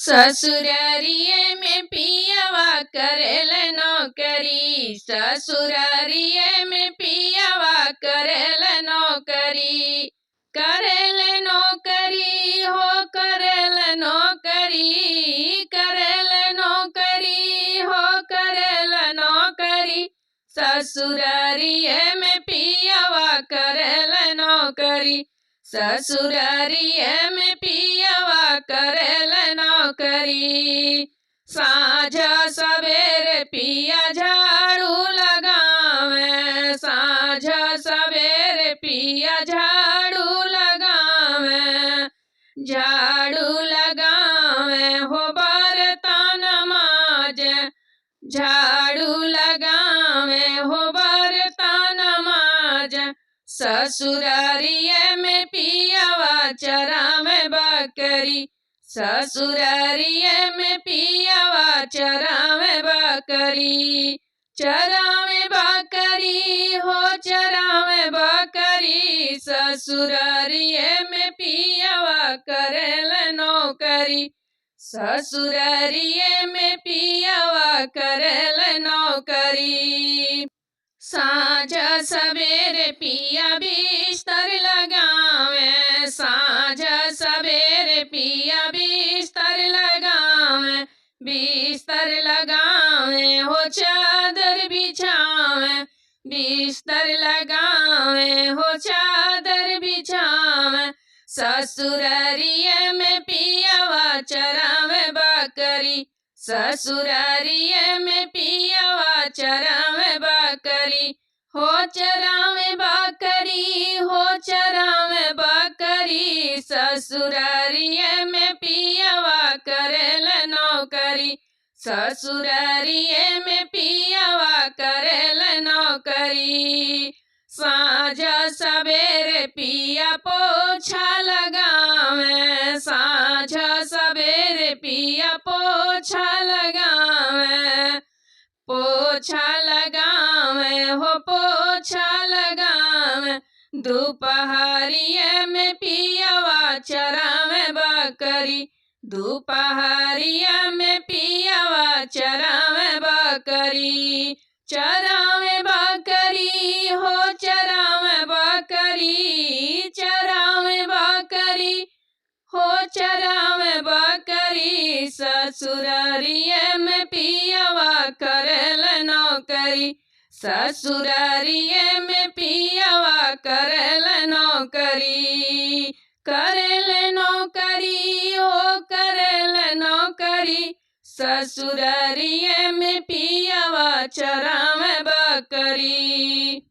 ससुरारिये में पियवा करेल नौकरी, ससुरारिये में पियवा करेल नौकरी। करेल नौकरी हो करेल नौकरी, करेल नौकरी हो करेल नौकरी। ससुरारिये में पियवा करेल नौकरी, ससुरारिये में पियवा करेल नौकरी। साँझ सवेरे पिया झाड़ू लगावे, साँझ सवेरे पिया झाड़ू लगावे। झाड़ू लगावे हो बर्तन माजे, झाड़ू लगावे हो बर्तन माजे। ससुरारिये में पियवा चरावे बकरी, ससुरारिये में पियवा चरावे बकरी। चरावे बकरी हो चरावे बकरी, ससुरारिये में पियवा करेल नौकरी, ससुरारिये में पियवा करेल नौकरी। साँझ सवेरे पिया बिस्तर लगावे, साँझ सवेरे पिया बिस्तर लगावे। बिस्तर लगावे हो चादर बिछावे, बिस्तर लगावे हो चादर बिछावे। ससुरारिये में पियवा चरावे बकरी, ससुरारिये में पियवा चरावे बकरी। हो चरावे बकरी हो चरावे बकरी, ससुरारिये में पियवा करेल नौकरी, ससुरारिये में पियवा करेल नौकरी। साँझ सवेरे पिया पोछा लगावे, साँझ सवेरे पिया पोछा लगावे। पोछा लगावे हो पोछा लगावे। दोपहरिये में पियवा चरावे बकरी, दोपहरिये में पियवा चरावे बकरी। चरावे बकरी हो चरावे बकरी, चरावे बकरी हो चरावे बकरी। ससुरारिये में पियवा करेल नौकरी, ससुरारिये में पियवा करेल नौकरी। करेल नौकरी हो करेल नौकरी, ससुरारिये में पियवा चरावे बकरी।